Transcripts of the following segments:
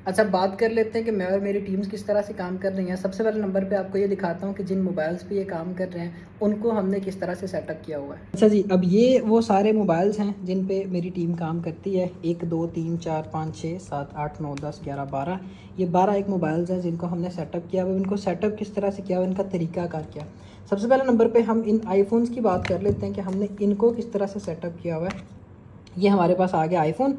अच्छा, बात कर लेते हैं कि मैं और मेरी टीम्स किस तरह से काम कर रही हैं। सबसे पहले नंबर पे आपको ये दिखाता हूँ कि जिन मोबाइल्स पे ये काम कर रहे हैं, उनको हमने किस तरह से सेटअप किया हुआ है। अच्छा जी, अब ये वो सारे मोबाइल्स हैं जिन पे मेरी टीम काम करती है। 1 2 3 4 5 6 7 8 9 10 11 12, ये 12 एक मोबाइल्स हैं जिनको हमने सेटअप किया हुआ है। इनको सेटअप किस तरह से किया हुआ है, इनका तरीकाकार क्या। सबसे पहले नंबर पे हम इन आईफ़ोन्स की बात कर लेते हैं कि हमने इनको किस तरह से सेटअप किया हुआ है। ये हमारे पास आ गया आईफ़ोन।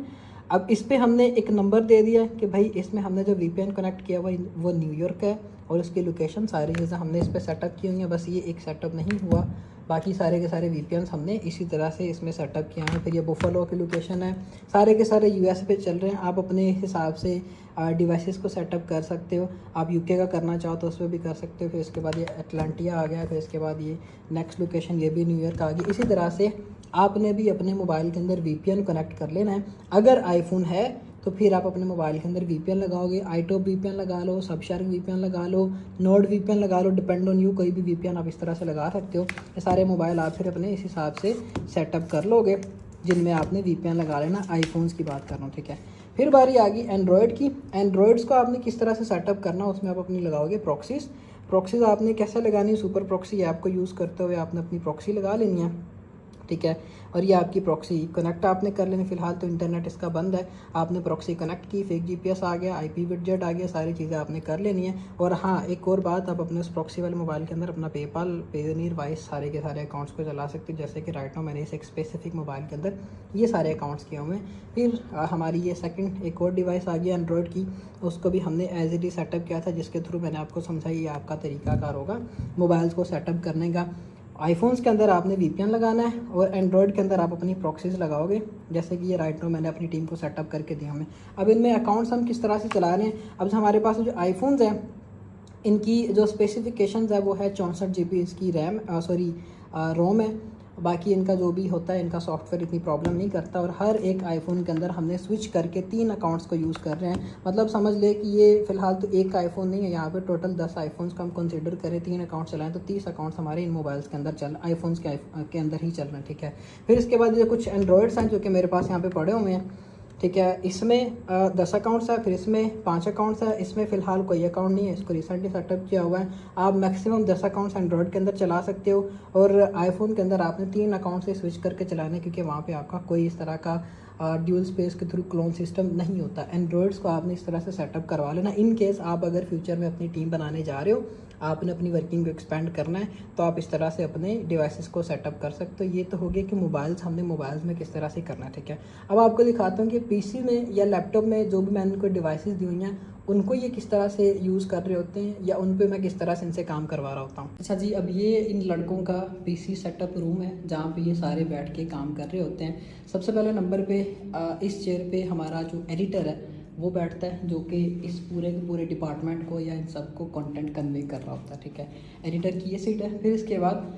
अब इस पे हमने एक नंबर दे दिया है कि भाई इसमें हमने जो वीपीएन कनेक्ट किया हुआ वो न्यूयॉर्क है, और उसकी लोकेशन सारी चीज़ें हमने इस पे सेटअप की हुई हैं। बस ये एक सेटअप नहीं हुआ, बाकी सारे के सारे वीपीएन्स हमने इसी तरह से इसमें सेटअप किया है। फिर ये बुफलो की लोकेशन है, सारे के सारे यूएस पे चल रहे हैं। आप अपने हिसाब से डिवाइसेस को सेटअप कर सकते हो। आप यूके का करना चाहो तो उस पर भी कर सकते हो। फिर इसके बाद ये अटलांटिया आ गया, फिर इसके बाद ये नेक्स्ट लोकेशन ये भी न्यूयॉर्क आ गई। इसी तरह से आपने भी अपने मोबाइल के अंदर वीपीएन कनेक्ट कर लेना है। अगर आईफोन है तो फिर आप अपने मोबाइल के अंदर वीपीएन लगाओगे। आईटॉप वीपीएन लगा लो, सबशार्क वीपीएन लगा लो, नोड वीपीएन लगा लो, डिपेंड ऑन यू, कोई भी वीपीएन आप इस तरह से लगा सकते हो। ये सारे मोबाइल आप फिर अपने इस हिसाब से सेटअप कर लोगे जिनमें आपने वीपीएन लगा लेना। आईफोन्स की बात कर रहा हूँ, ठीक है। फिर बारी आ गई एंड्रॉयड की। एंड्रॉयड्स को आपने किस तरह से सेटअप करना, उसमें आप अपनी लगाओगे प्रॉक्सीज। प्रॉक्सीज आपने कैसे लगानी है, सुपर प्रॉक्सी ऐप को यूज़ करते हुए आपने अपनी प्रॉक्सी लगा लेनी है, ठीक है। और ये आपकी प्रॉक्सी कनेक्ट आपने कर लेनी। फ़िलहाल तो इंटरनेट इसका बंद है। आपने प्रॉक्सी कनेक्ट की, फेक जीपीएस आ गया, आईपी विडजेट आ गया, सारी चीज़ें आपने कर लेनी है। और हाँ, एक और बात, आप अपने उस प्रॉक्सी वाले मोबाइल के अंदर अपना पेपाल, पेयोनियर, वाइस, सारे के सारे अकाउंट्स को चला सकते हो। जैसे कि राइट नाउ मैंने इस एक स्पेसिफिक मोबाइल के अंदर ये सारे अकाउंट्स किए हुए हैं। फिर हमारी ये सेकंड एक और डिवाइस आ गई एंड्रॉयड की, उसको भी हमने एज इट इज सेटअप किया था, जिसके थ्रू मैंने आपको समझाई ये आपका तरीकाकार होगा मोबाइल्स को सेटअप करने का। आईफोन्स के अंदर आपने वीपीएन लगाना है, और एंड्रॉयड के अंदर आप अपनी प्रॉक्सीज लगाओगे, जैसे कि ये राइट नाउ मैंने अपनी टीम को सेटअप करके दिया हमें। अब इनमें अकाउंट्स हम किस तरह से चला रहे हैं। अब हमारे पास जो आईफोन्स हैं, इनकी जो स्पेसिफिकेशंस है वो है 64 GB इसकी रैम, सॉरी रोम है। बाकी इनका जो भी होता है, इनका सॉफ्टवेयर इतनी प्रॉब्लम नहीं करता। और हर एक आईफोन के अंदर हमने स्विच करके 3 अकाउंट्स को यूज़ कर रहे हैं। मतलब समझ ले कि ये फ़िलहाल तो एक आईफोन नहीं है, यहाँ पे टोटल 10 आईफोन्स को हम कंसीडर करें, 3 अकाउंट चलाएं तो 30 अकाउंट्स हमारे इन मोबाइल्स के अंदर आईफोन्स के अंदर ही चल रहे हैं, ठीक है। फिर इसके बाद ये कुछ एंड्रॉयड्स हैं जो कि मेरे पास यहाँ पे पड़े हुए हैं, ठीक है। इसमें 10 अकाउंट्स है, फिर इसमें 5 अकाउंट्स है। इसमें फ़िलहाल कोई अकाउंट नहीं है, इसको रिसेंटली सेटअप किया हुआ है। आप मैक्सिमम 10 अकाउंट्स एंड्रॉयड के अंदर चला सकते हो, और आईफोन के अंदर आपने 3 अकाउंट से स्विच करके चलाना है, क्योंकि वहाँ पे आपका कोई इस तरह का ड्यूल स्पेस के थ्रू क्लोन सिस्टम नहीं होता। एंड्रॉयड्स को आपने इस तरह से सेटअप करवा लेना। इन केस आप अगर फ्यूचर में अपनी टीम बनाने जा रहे हो, आपने अपनी वर्किंग को एक्सपेंड करना है, तो आप इस तरह से अपने डिवाइसेस को सेटअप कर सकते हो। ये तो हो गया कि मोबाइल्स हमने मोबाइल्स में किस तरह से करना है, ठीक है। अब आपको दिखाता हूँ कि पीसी में या लैपटॉप में जो भी मैंने उनको डिवाइसेस दी हुई हैं, उनको ये किस तरह से यूज़ कर रहे होते हैं, या उन पे मैं किस तरह से इनसे काम करवा रहा होता हूँ। अच्छा जी, अब ये इन लड़कों का पीसी सेटअप रूम है, जहाँ पे ये सारे बैठ के काम कर रहे होते हैं। सबसे पहले नंबर पे इस चेयर पे हमारा जो एडिटर है वो बैठता है, जो कि इस पूरे के पूरे डिपार्टमेंट को या इन सबको कंटेंट कन्वे कर रहा होता है, ठीक है। एडिटर की ये सीट है। फिर इसके बाद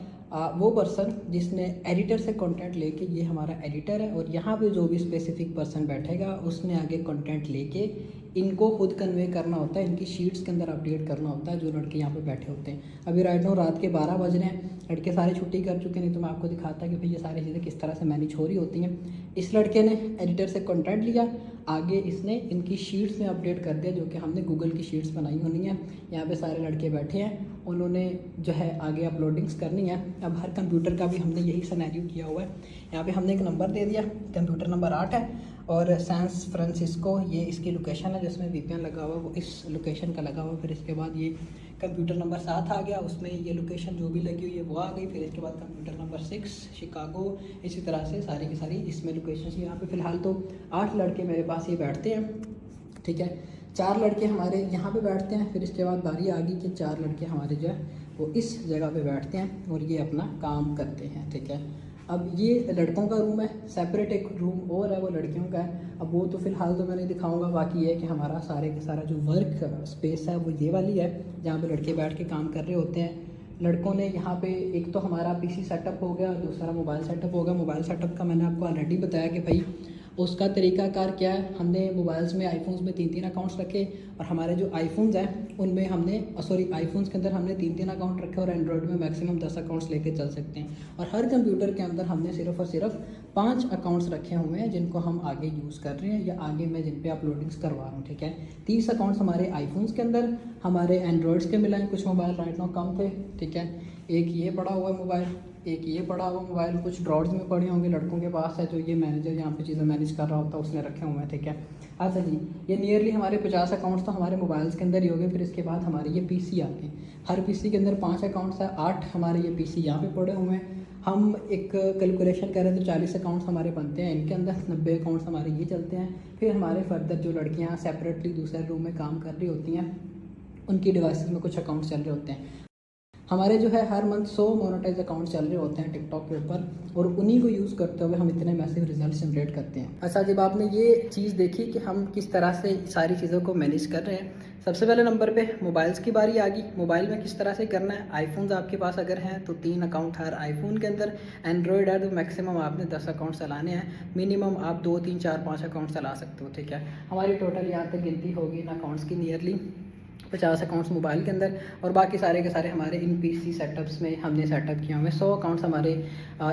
वो पर्सन जिसने एडिटर से कंटेंट लेके, ये हमारा एडिटर है, और यहाँ पे जो भी स्पेसिफिक पर्सन बैठेगा उसने आगे कंटेंट लेके इनको खुद कन्वे करना होता है, इनकी शीट्स के अंदर अपडेट करना होता है, जो लड़के यहाँ पे बैठे होते हैं। अभी राइट नाउ रात के 12 बज रहे हैं, लड़के सारे छुट्टी कर चुके, नहीं तो मैं आपको दिखाता कि भाई ये सारी चीज़ें किस तरह से मैनेज हो रही होती हैं। इस लड़के ने एडिटर से कंटेंट लिया, आगे इसने इनकी शीट्स में अपडेट कर दिया, जो कि हमने गूगल की शीट्स बनाई होनी है। यहाँ पे सारे लड़के बैठे हैं, उन्होंने जो है आगे अपलोडिंग्स करनी है। अब हर कंप्यूटर का भी हमने यही सिनेरियो किया हुआ है। यहाँ पे हमने एक नंबर दे दिया, कंप्यूटर नंबर 8 है, और सैन फ्रांसिस्को ये इसकी लोकेशन है, जिसमें वीपीएन लगा हुआ है वो इस लोकेशन का लगा हुआ है। फिर इसके बाद ये कंप्यूटर नंबर 7 आ गया, उसमें ये लोकेशन जो भी लगी हुई है वो आ गई। फिर इसके बाद कंप्यूटर नंबर 6 शिकागो, इसी तरह से सारी की सारी इसमें लोकेशन। यहाँ पे फ़िलहाल तो 8 लड़के मेरे पास ये बैठते हैं, ठीक है। 4 लड़के हमारे यहाँ पे बैठते हैं। फिर इसके बाद बारी आ गई कि 4 लड़के हमारे जो है वो इस जगह पे बैठते हैं और ये अपना काम करते हैं, ठीक है। अब ये लड़कों का रूम है, सेपरेट एक रूम और है वो लड़कियों का है। अब वो तो फ़िलहाल तो मैं नहीं दिखाऊंगा। बाकी ये है कि हमारा सारे के सारा जो वर्क स्पेस है वो ये वाली है, जहाँ पे लड़के बैठ के काम कर रहे होते हैं। लड़कों ने यहाँ पे एक तो हमारा पीसी सेटअप हो गया, दूसरा मोबाइल सेटअप हो गया। मोबाइल सेटअप का मैंने आपको ऑलरेडी बताया कि भाई उसका तरीकाकार क्या है। हमने मोबाइल्स में, आईफोन्स में 3-3 अकाउंट्स रखे, और हमारे जो आईफोन्स हैं उनमें हमने आईफोन्स के अंदर हमने 3-3 अकाउंट रखे, और एंड्रॉयड में मैक्सिमम 10 अकाउंट्स लेके चल सकते हैं। और हर कंप्यूटर के अंदर हमने सिर्फ और सिर्फ 5 अकाउंट्स रखे हुए हैं जिनको हम आगे यूज़ कर रहे हैं या आगे मैं जिन पे अपलोडिंग्स करवा रहा हूँ, ठीक है। 30 अकाउंट्स हमारे आईफोन्स के अंदर, हमारे एंड्रॉयड्स के मिला हैं कुछ मोबाइल राइट नाउ कम थे, ठीक है। एक ये पड़ा हुआ है मोबाइल, एक ये पड़ा हुआ मोबाइल, कुछ ड्रॉर्स में पड़े होंगे लड़कों के पास है, जो ये मैनेजर यहाँ पे चीज़ें मैनेज कर रहा होता है उसने रखे हुए हैं, ठीक है। अच्छा जी, ये नियरली हमारे 50 अकाउंट्स तो हमारे मोबाइल्स के अंदर ही हो गए। फिर इसके बाद हमारे ये पीसी आते हैं, हर पीसी के अंदर 5 अकाउंट्स है, 8 हमारे ये पीसी यहाँ पे पड़े हुए हैं। हम एक कैलकुलेशन करें तो 40 अकाउंट्स हमारे बनते हैं इनके अंदर, 90 अकाउंट्स हमारे ये चलते हैं। फिर हमारे फर्दर जो लड़कियाँ सेपरेटली दूसरे रूम में काम कर रही होती हैं उनकी डिवाइसेस में कुछ अकाउंट्स चल रहे होते हैं। हमारे जो है हर मंथ 100 मोनेटाइज अकाउंट चल रहे होते हैं टिकटॉक के ऊपर, और उन्हीं को यूज़ करते हुए हम इतने मैसिव रिजल्ट जनरेट करते हैं। अच्छा, जब आपने ये चीज़ देखी कि हम किस तरह से सारी चीज़ों को मैनेज कर रहे हैं, सबसे पहले नंबर पे मोबाइल्स की बारी आ गई। मोबाइल में किस तरह से करना है, आईफोन्स आपके पास अगर हैं तो 3 अकाउंट हर आईफोन के अंदर, एंड्रॉयड है तो मैक्सिमम आपने 10 अकाउंट चलाने हैं, मिनिमम आप 2, 3, 4, 5 अकाउंट चला सकते हो, ठीक है। हमारी टोटल यहाँ तक गिनती होगी इन अकाउंट्स की नियरली 50 अकाउंट्स मोबाइल के अंदर, और बाकी सारे के सारे हमारे इन पीसी सेटअप्स में हमने सेटअप किए हुए 100 अकाउंट्स हमारे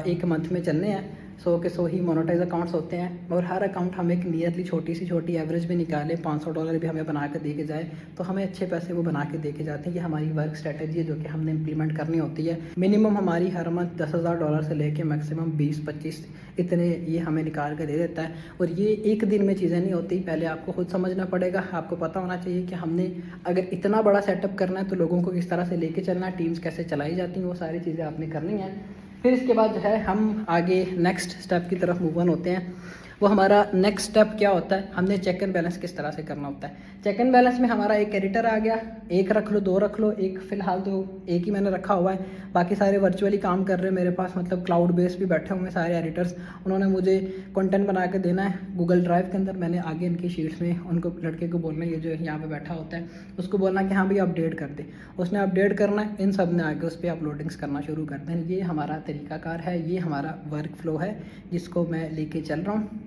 एक मंथ में चलने हैं। 100 के 100 ही मोनेटाइज अकाउंट्स होते हैं, और हर अकाउंट हम एक नियरली छोटी सी छोटी एवरेज भी निकालें, $500 भी हमें बना के दे के जाए तो हमें अच्छे पैसे वो बना के दे के जाते हैं। ये हमारी वर्क स्ट्रेटजी है जो कि हमने इंप्लीमेंट करनी होती है। मिनिमम हमारी हर मंथ $10,000 से लेके मैक्सिमम 20-25 इतने ये हमें निकाल के दे देता है। और ये एक दिन में चीज़ें नहीं होती, पहले आपको खुद समझना पड़ेगा। आपको पता होना चाहिए कि हमने अगर इतना बड़ा सेटअप करना है तो लोगों को किस तरह से लेके चलना है, टीम्स कैसे चलाई जाती हैं, वो सारी चीज़ें आपने करनी है। फिर इसके बाद जो है हम आगे नेक्स्ट स्टेप की तरफ मूव ऑन होते हैं। वो हमारा नेक्स्ट स्टेप क्या होता है, हमने चेक एंड बैलेंस किस तरह से करना होता है। चेक एंड बैलेंस में हमारा एक एडिटर आ गया, एक रख लो, 2 रख लो, एक फ़िलहाल तो एक ही मैंने रखा हुआ है, बाकी सारे वर्चुअली काम कर रहे हैं मेरे पास, मतलब क्लाउड बेस भी बैठे हुए हैं सारे एडिटर्स। उन्होंने मुझे कंटेंट बना के देना है गूगल ड्राइव के अंदर, मैंने आगे इनकी शीट्स में उनको लड़के को बोलना है, ये जो यहाँ पे बैठा होता है उसको बोलना कि हाँ भैया अपडेट कर दे, उसने अपडेट करना है, इन सब ने आगे उस पर अपलोडिंग्स करना शुरू कर दें। ये हमारा तरीकाकार है, ये हमारा वर्क फ्लो है जिसको मैं लेके चल रहा हूँ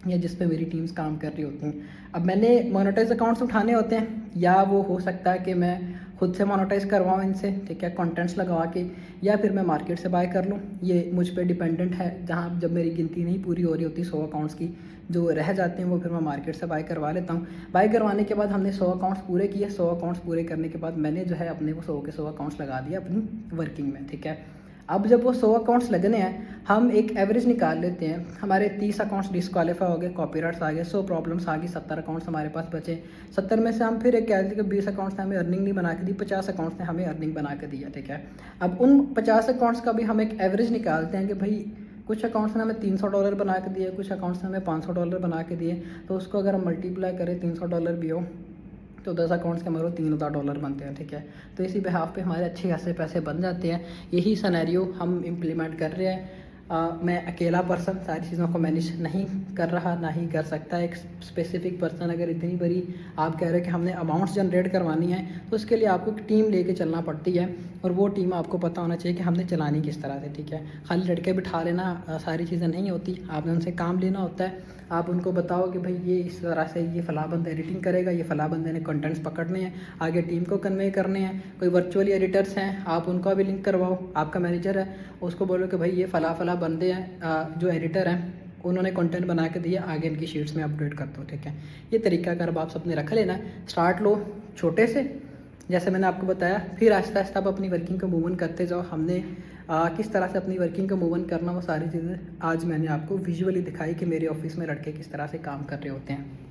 या जिस पे मेरी टीम्स काम कर रही होती हैं। अब मैंने मोनेटाइज अकाउंट्स उठाने होते हैं, या वो हो सकता है कि मैं खुद से मोनेटाइज करवाऊँ इनसे, ठीक है, कंटेंट्स लगवा के, या फिर मैं मार्केट से बाय कर लूँ। ये मुझ पे डिपेंडेंट है। जहाँ जब मेरी गिनती नहीं पूरी हो रही होती 100 अकाउंट्स की, जो रह जाते हैं वो फिर मैं मार्केट से बाय करवा लेता हूँ। बाय करवाने के बाद हमने 100 अकाउंट्स पूरे किए। 100 अकाउंट्स पूरे करने के बाद मैंने जो है अपने वो 100 के 100 अकाउंट्स लगा दिए अपनी वर्किंग में, ठीक है। अब जब वो 100 अकाउंट्स लगने हैं, हम एक एवरेज निकाल लेते हैं। हमारे 30 अकाउंट्स डिस्क्वालीफाई हो गए, कॉपीराइट्स आ गए, 100 प्रॉब्लम्स आ गई, 70 अकाउंट्स हमारे पास बचे। 70 में से हम फिर एक कह देते कि 20 अकाउंट्स ने हमें अर्निंग नहीं बना के दी, 50 अकाउंट्स ने हमें अर्निंग बना के दिया, ठीक है। अब उन 50 अकाउंट्स का भी हम एक एवरेज निकालते हैं कि भाई कुछ अकाउंट्स ने हमें $300 बना के दिए, कुछ अकाउंट्स ने हमें $500 बना के दिए, तो उसको अगर हम मल्टीप्लाई करें, $300 भी हो तो 10 अकाउंट्स के हमारे $3,000 बनते हैं, ठीक है। तो इसी बिहाफ पे हमारे अच्छे खासे पैसे बन जाते हैं। यही सिनेरियो हम इम्प्लीमेंट कर रहे हैं। मैं अकेला पर्सन सारी चीज़ों को मैनेज नहीं कर रहा, ना ही कर सकता। एक स्पेसिफिक पर्सन अगर इतनी बड़ी आप कह रहे हैं कि हमने अमाउंट्स जनरेट करवानी है, तो उसके लिए आपको एक टीम लेके चलना पड़ती है, और वो टीम आपको पता होना चाहिए कि हमने चलानी किस तरह से, ठीक है। खाली लड़के बिठा लेना सारी चीज़ें नहीं होती, आपने उनसे काम लेना होता है। आप उनको बताओ कि भाई ये इस तरह से ये फ़लाँ बंदा एडिटिंग करेगा, ये फ़लाँ बंदे ने कंटेंट्स पकड़ने हैं, आगे टीम को कन्वे करने हैं। कोई वर्चुअली एडिटर्स हैं, आप उनका भी लिंक करवाओ। आपका मैनेजर है, उसको बोलो कि भाई ये फ़लाँ बंदे हैं जो एडिटर हैं, उन्होंने कंटेंट बना के दिया, आगे इनकी शीट्स में अपडेट कर दो, ठीक है। ये तरीका अगर आप सबने रख लेना, स्टार्ट लो छोटे से, जैसे मैंने आपको बताया, फिर आहिस्ता आहिस्ता आप अपनी वर्किंग को मूव ऑन करते जाओ। हमने किस तरह से अपनी वर्किंग को मूव ऑन करना, वो सारी चीज़ें आज मैंने आपको विजुअली दिखाई कि मेरे ऑफिस में लड़के किस तरह से काम कर रहे होते हैं।